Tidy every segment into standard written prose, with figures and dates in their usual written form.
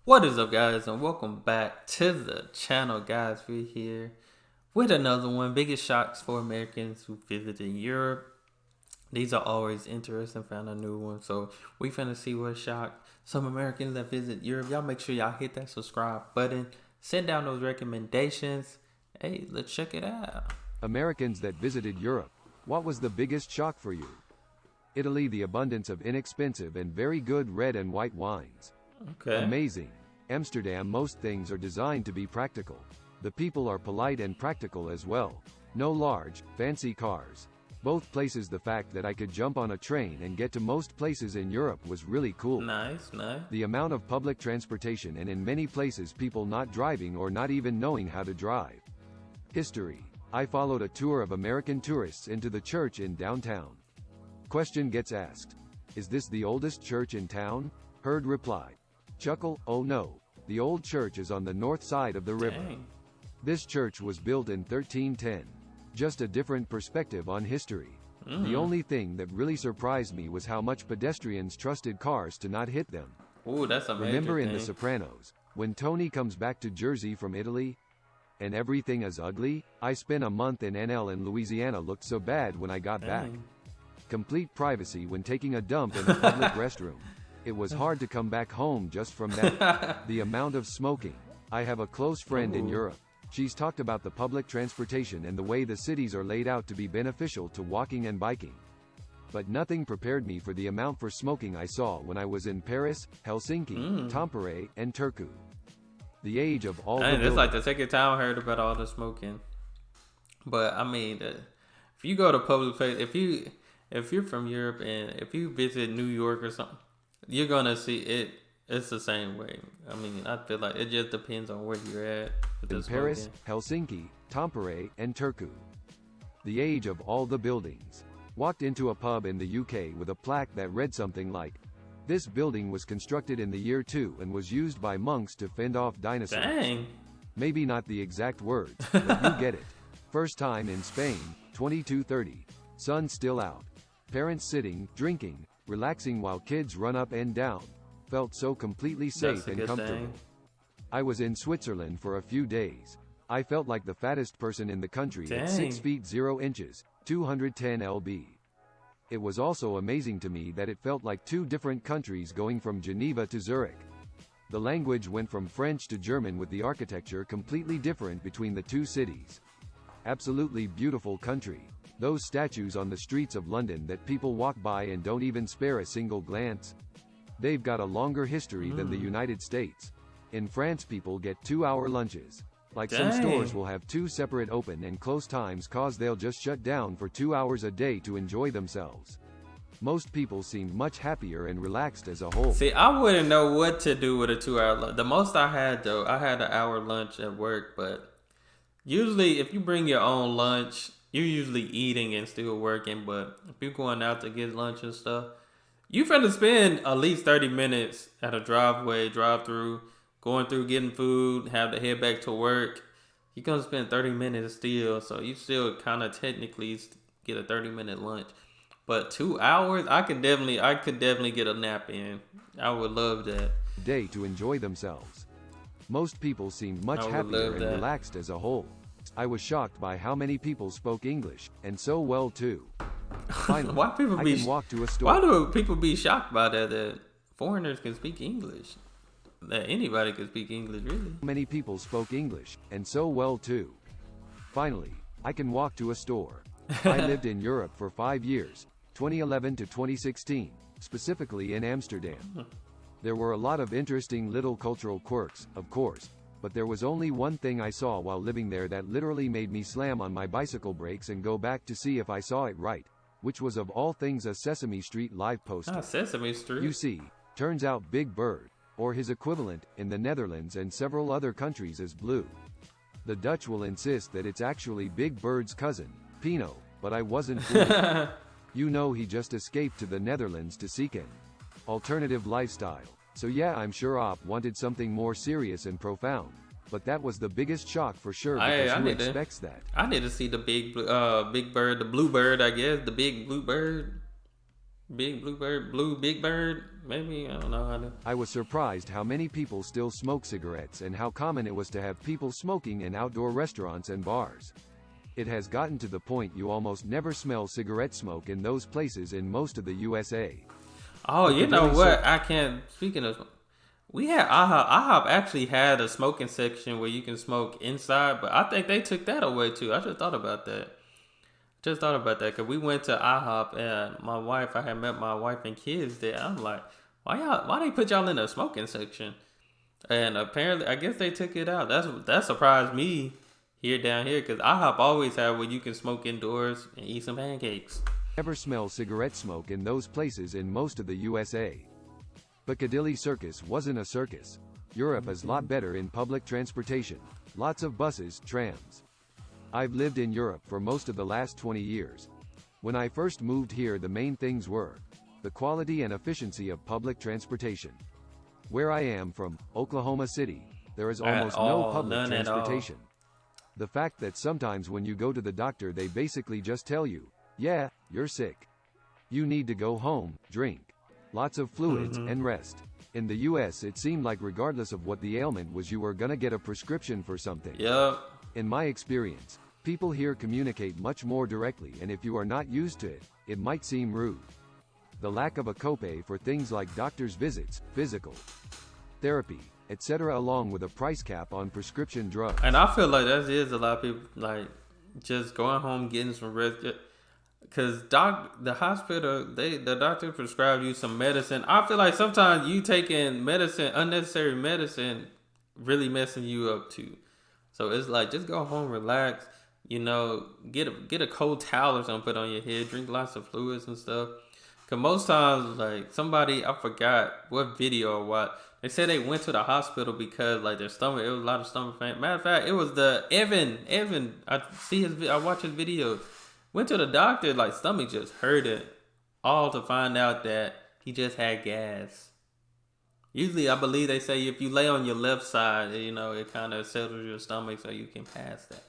What is up, guys, and welcome back to the channel, guys. We're here with another one. Biggest shocks for Americans who visited Europe. These are always interesting. Found a new one, so we finna see what shocked some Americans that visit Europe. Y'all make sure y'all hit that subscribe button. Send down those recommendations. Hey, let's check it out. Americans that visited Europe. What was the biggest shock for you? Italy, the abundance of inexpensive and very good red and white wines. Okay. Amazing. Amsterdam, most things are designed to be practical. The people are polite and practical as well. No large, fancy cars. Both places, the fact that I could jump on a train and get to most places in Europe was really cool. Nice. The amount of public transportation, and in many places people not driving or not even knowing how to drive. History. I followed a tour of American tourists into the church in downtown. Question gets asked. Is this the oldest church in town? Heard reply. Chuckle, oh no. The old church is on the north side of the river. Dang. This church was built in 1310. Just a different perspective on history. The only thing that really surprised me was how much pedestrians trusted cars to not hit them. Ooh, that's a major Remember in thing. The Sopranos, when Tony comes back to Jersey from Italy? And everything is ugly? I spent a month in NL and Louisiana, looked so bad when I got back. Dang. Complete privacy when taking a dump in a public restroom. It was hard to come back home just from that. The amount of smoking. I have a close friend in Europe. She's talked about the public transportation and the way the cities are laid out to be beneficial to walking and biking. But nothing prepared me for the amount for smoking I saw when I was in Paris, Helsinki, Tampere, and Turku. The age of all the Dang, buildings. it's like the second time I heard about all the smoking. But I mean, if you go to public place, if you're from Europe and if you visit New York or something, you're gonna see it. It's the same way. I mean, I feel like it just depends on where you're at. With In the Paris, smoking. Helsinki, Tampere, and Turku. The age of all the buildings. Walked into a pub in the UK with a plaque that read something like, "This building was constructed in the year 2 and was used by monks to fend off dinosaurs." Dang. Maybe not the exact words, but you get it. First time in Spain, 22:30. Sun still out. Parents sitting, drinking, relaxing while kids run up and down. Felt so completely safe That's a and good comfortable. thing. I was in Switzerland for a few days. I felt like the fattest person in the country at Dang. 6 feet 0 inches, 210 lb. It was also amazing to me that it felt like two different countries going from Geneva to Zurich. The language went from French to German with the architecture completely different between the two cities. Absolutely beautiful country. Those statues on the streets of London that people walk by and don't even spare a single glance. They've got a longer history than the United States. In France, people get 2-hour lunches. Like some Dang. stores will have 2 separate open and close times cause they'll just shut down for 2 hours a day to enjoy themselves. Most people seemed much happier and relaxed as a whole. See, I wouldn't know what to do with a 2-hour lunch. The most I had, though, I had an hour lunch at work, but usually if you bring your own lunch, you're usually eating and still working. But if you're going out to get lunch and stuff, you finna spend at least 30 minutes at a drive-through, going through getting food, have to head back to work. You're gonna spend 30 minutes still, so you still kind of technically get a 30-minute lunch. But 2 hours, I could definitely get a nap in. I would love that. Day to enjoy themselves. Most people seemed much I would happier love and that. relaxed as a whole. I was shocked by how many people spoke English, and so well too. Finally, Why people I be? can walk to a store. Why do people be shocked by that foreigners can speak English? That anybody can speak English, really? Many people spoke English, and so well too. Finally, I can walk to a store. I lived in Europe for 5 years, 2011 to 2016, specifically in Amsterdam. There were a lot of interesting little cultural quirks, of course, but there was only one thing I saw while living there that literally made me slam on my bicycle brakes and go back to see if I saw it right, which was of all things a Sesame Street live poster. Ah, Sesame Street. You see, turns out Big Bird, or his equivalent, in the Netherlands and several other countries is blue. The Dutch will insist that it's actually Big Bird's cousin, Pino, but I wasn't fooled. You know, he just escaped to the Netherlands to seek an alternative lifestyle. So yeah, I'm sure Op wanted something more serious and profound. But that was the biggest shock for sure, because who expects that? I need to see the big bird, the blue bird, I guess, the big blue bird, big blue bird, blue big bird. maybe, I don't know how to. I was surprised how many people still smoke cigarettes and how common it was to have people smoking in outdoor restaurants and bars. It has gotten to the point you almost never smell cigarette smoke in those places in most of the USA. Oh, you know what? I can't. Speaking of, we had IHOP. IHOP actually had a smoking section where you can smoke inside, but I think they took that away too. I just thought about that. Because we went to IHOP and I had met my wife and kids there. I'm like, why they put y'all in a smoking section? And apparently, I guess they took it out. That surprised me down here, because IHOP always have where you can smoke indoors and eat some pancakes. Never smell cigarette smoke in those places in most of the USA. Piccadilly Circus wasn't a circus. Europe is a lot better in public transportation. Lots of buses, trams. I've lived in Europe for most of the last 20 years. When I first moved here, the main things were the quality and efficiency of public transportation. Where I am from, Oklahoma City, there is almost no public transportation. The fact that sometimes when you go to the doctor, they basically just tell you, yeah, you're sick. You need to go home, drink lots of fluids, and rest. In the US, it seemed like regardless of what the ailment was, you were gonna get a prescription for something. Yep. In my experience, people here communicate much more directly, and if you are not used to it, it might seem rude. The lack of a copay for things like doctor's visits, physical therapy, etc., along with a price cap on prescription drugs. And I feel like that is a lot of people, like, just going home, getting some rest. Because the hospital, the doctor prescribed you some medicine. I feel like sometimes you taking medicine, unnecessary medicine, really messing you up too. So it's like, just go home, relax, get a cold towel or something, put on your head, drink lots of fluids and stuff. Because most times, like, somebody, I forgot what video or what, they said they went to the hospital because, like, their stomach, it was a lot of stomach pain. Matter of fact, it was Evan, I watch his video. Went to the doctor, like, stomach just hurting, all to find out that he just had gas. Usually, I believe they say if you lay on your left side, it kind of settles your stomach so you can pass that.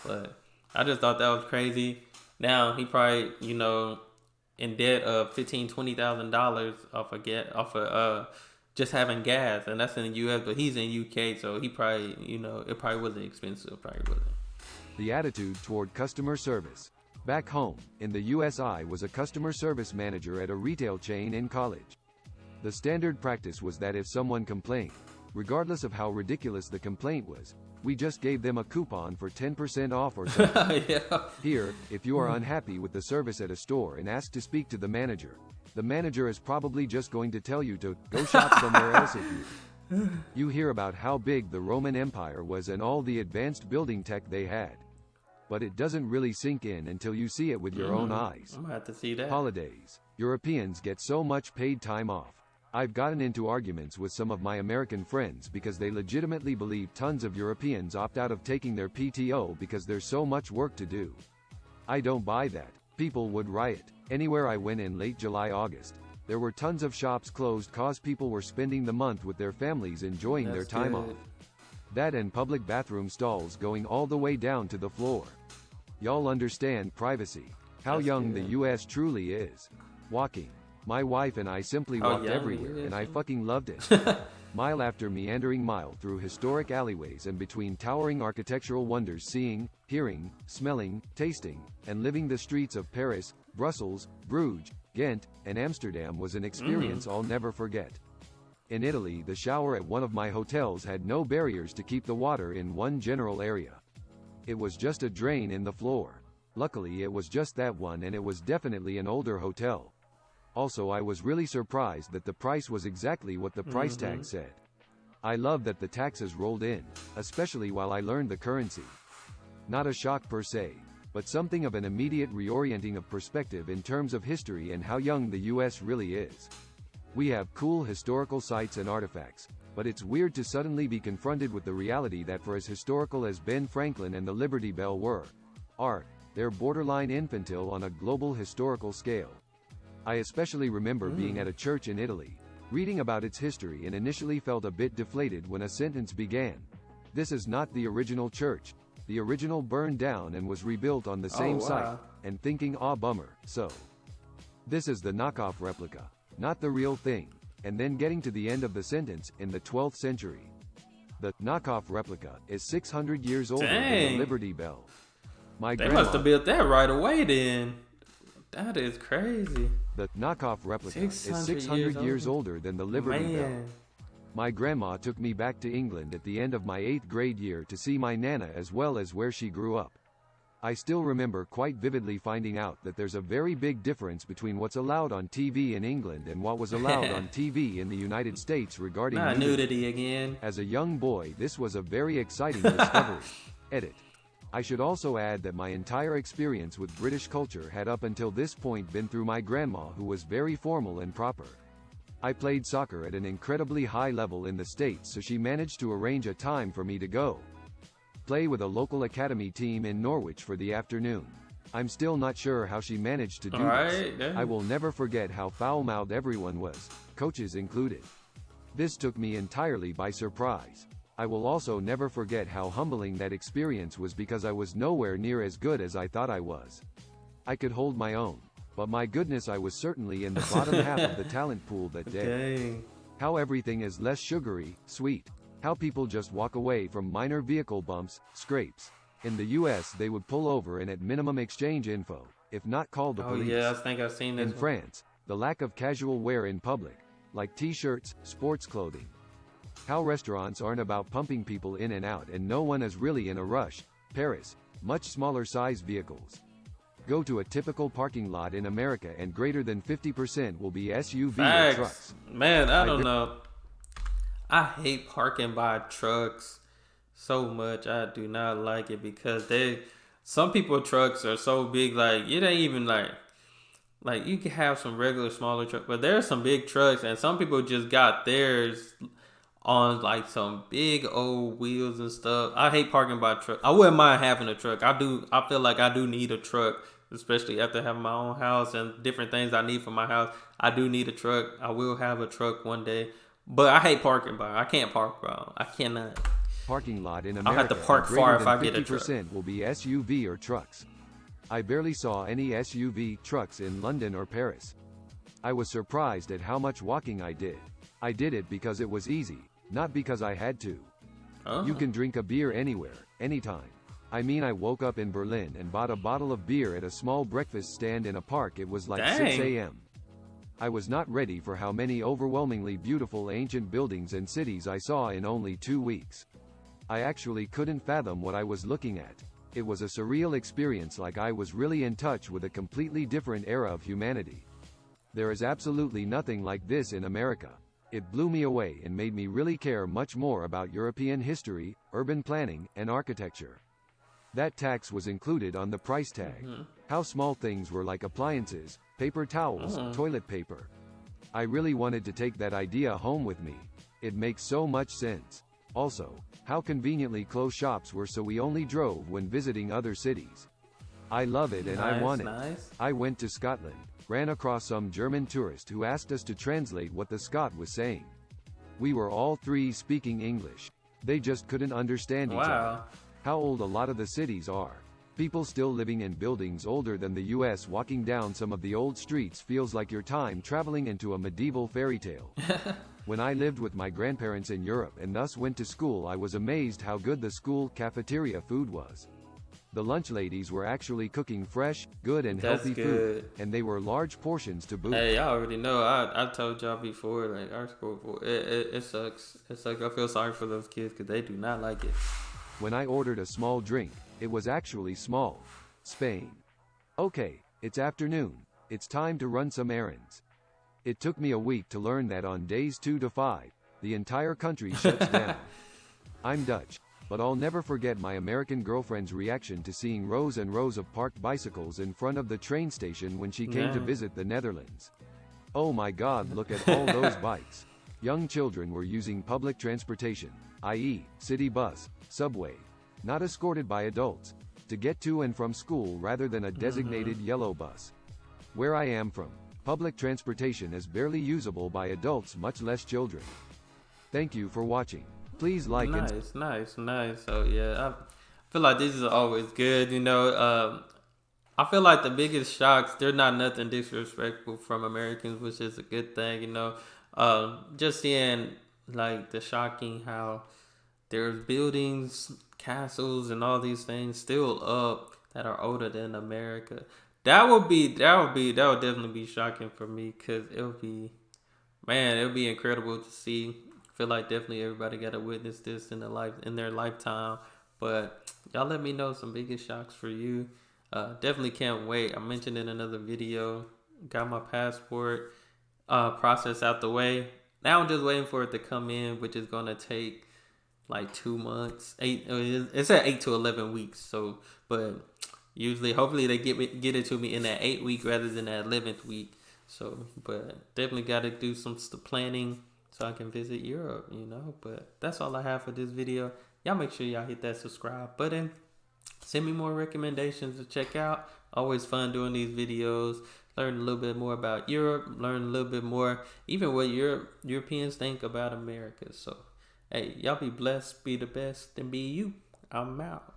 But I just thought that was crazy. Now, he probably, in debt of $15,000-$20,000 off of just having gas. And that's in the U.S., but he's in UK, so he probably, it probably wasn't expensive. Probably wasn't. The attitude toward customer service. Back home, in the US, I was a customer service manager at a retail chain in college. The standard practice was that if someone complained, regardless of how ridiculous the complaint was, we just gave them a coupon for 10% off or something. Yeah. Here, if you are unhappy with the service at a store and ask to speak to the manager is probably just going to tell you to go shop somewhere else if you hear about how big the Roman Empire was and all the advanced building tech they had. But it doesn't really sink in until you see it with your own eyes. I'm gonna have to see that. Holidays. Europeans get so much paid time off. I've gotten into arguments with some of my American friends because they legitimately believe tons of Europeans opt out of taking their PTO because there's so much work to do. I don't buy that. People would riot. Anywhere I went in late July, August, there were tons of shops closed cause people were spending the month with their families enjoying their time off. That and public bathroom stalls going all the way down to the floor. Y'all understand privacy. How young the US truly is. Walking. My wife and I simply walked everywhere, and I fucking loved it. Mile after meandering mile through historic alleyways and between towering architectural wonders, seeing, hearing, smelling, tasting, and living the streets of Paris, Brussels, Bruges, Ghent, and Amsterdam was an experience I'll never forget. In Italy, the shower at one of my hotels had no barriers to keep the water in one general area. It was just a drain in the floor. Luckily, it was just that one, and it was definitely an older hotel. Also, I was really surprised that the price was exactly what the price tag said. I love that the taxes rolled in, especially while I learned the currency. Not a shock per se, but something of an immediate reorienting of perspective in terms of history and how young the US really is. We have cool historical sites and artifacts, but it's weird to suddenly be confronted with the reality that for as historical as Ben Franklin and the Liberty Bell are, they're borderline infantile on a global historical scale. I especially remember being at a church in Italy, reading about its history, and initially felt a bit deflated when a sentence began, "This is not the original church. The original burned down and was rebuilt on the same site," and thinking, "Aw, bummer, so this is the knockoff replica, not the real thing." and then getting to the end of the sentence in the 12th century. The knockoff replica is 600 years older than the Liberty Bell. They must have built that right away then. That is crazy. The knockoff replica is 600 years older than the Liberty Bell. My grandma took me back to England at the end of my 8th grade year to see my Nana as well as where she grew up. I still remember quite vividly finding out that there's a very big difference between what's allowed on TV in England and what was allowed on TV in the United States regarding nudity again. As a young boy, this was a very exciting discovery. Edit. I should also add that my entire experience with British culture had up until this point been through my grandma, who was very formal and proper. I played soccer at an incredibly high level in the States, so she managed to arrange a time for me to go play with a local academy team in Norwich for the afternoon. I'm still not sure how she managed to do this. I will never forget how foul-mouthed everyone was, coaches included. This took me entirely by surprise. I will also never forget how humbling that experience was, because I was nowhere near as good as I thought I was. I could hold my own, but my goodness, I was certainly in the bottom half of the talent pool that day. How everything is less sugary, sweet. How people just walk away from minor vehicle bumps, scrapes. In the US, they would pull over and at minimum exchange info, if not call the police. Oh yeah, I think I've seen this. In France, the lack of casual wear in public, like t-shirts, sports clothing. How restaurants aren't about pumping people in and out and no one is really in a rush. Paris, much smaller size vehicles. Go to a typical parking lot in America and greater than 50% will be SUV or trucks. Man, I don't know. I hate parking by trucks so much. I do not like it because some people trucks are so big, like it ain't even like you can have some regular smaller trucks, but there's some big trucks and some people just got theirs on like some big old wheels and stuff. I hate parking by truck. I wouldn't mind having a truck. I feel like I do need a truck, especially after having my own house and different things I need for my house. I do need a truck. I will have a truck one day. But I hate parking by. I can't park, bro. I cannot. Parking lot in America. I'll have to park far if I get a truck. 50% will be SUV or trucks. I barely saw any SUV trucks in London or Paris. I was surprised at how much walking I did. I did it because it was easy, not because I had to. You can drink a beer anywhere, anytime. I mean, I woke up in Berlin and bought a bottle of beer at a small breakfast stand in a park. It was like 6 a.m. I was not ready for how many overwhelmingly beautiful ancient buildings and cities I saw in only 2 weeks. I actually couldn't fathom what I was looking at. It was a surreal experience, like I was really in touch with a completely different era of humanity. There is absolutely nothing like this in America. It blew me away and made me really care much more about European history, urban planning, and architecture. That tax was included on the price tag. How small things were, like appliances, paper towels, toilet paper. I really wanted to take that idea home with me. It makes so much sense. Also, how conveniently close shops were, so we only drove when visiting other cities. I love it, and I want it. I went to Scotland, ran across some German tourist who asked us to translate what the Scot was saying. We were all three speaking English. They just couldn't understand each other. How old a lot of the cities are. People still living in buildings older than the US. Walking down some of the old streets feels like your time traveling into a medieval fairy tale. When I lived with my grandparents in Europe and thus went to school, I was amazed how good the school cafeteria food was. The lunch ladies were actually cooking fresh, good and healthy food, and they were large portions to boot. Hey, y'all already know. I told y'all before, like our school, it sucks. It sucks. I feel sorry for those kids because they do not like it. When I ordered a small drink, it was actually small. Spain. Okay, it's afternoon. It's time to run some errands. It took me a week to learn that on days 2 to 5, the entire country shuts down. I'm Dutch, but I'll never forget my American girlfriend's reaction to seeing rows and rows of parked bicycles in front of the train station when she came to visit the Netherlands. Oh my God, look at all those bikes. Young children were using public transportation, i.e., city bus, subway, not escorted by adults, to get to and from school rather than a designated yellow bus. Where I am from, public transportation is barely usable by adults, much less children. Thank you for watching. Please like Nice. So yeah, I feel like this is always good. You know, I feel like the biggest shocks, they're not nothing disrespectful from Americans, which is a good thing. You know, Just seeing like the shocking how there's buildings, castles, and all these things still up that are older than America. That would definitely be shocking for me because it would be incredible to see. I feel like definitely everybody got to witness this in their lifetime. But y'all let me know some biggest shocks for you. Definitely can't wait. I mentioned in another video. Got my passport process out the way. Now I'm just waiting for it to come in, which is gonna take like 2 months. It's at 8 to 11 weeks. So, but usually, hopefully, they get it to me in that 8 week rather than that 11th week. So, but definitely got to do some planning so I can visit Europe. But that's all I have for this video. Y'all make sure y'all hit that subscribe button. Send me more recommendations to check out. Always fun doing these videos. Learn a little bit more about Europe. Learn a little bit more, even what Europeans think about America. So, hey, y'all be blessed, be the best, and be you. I'm out.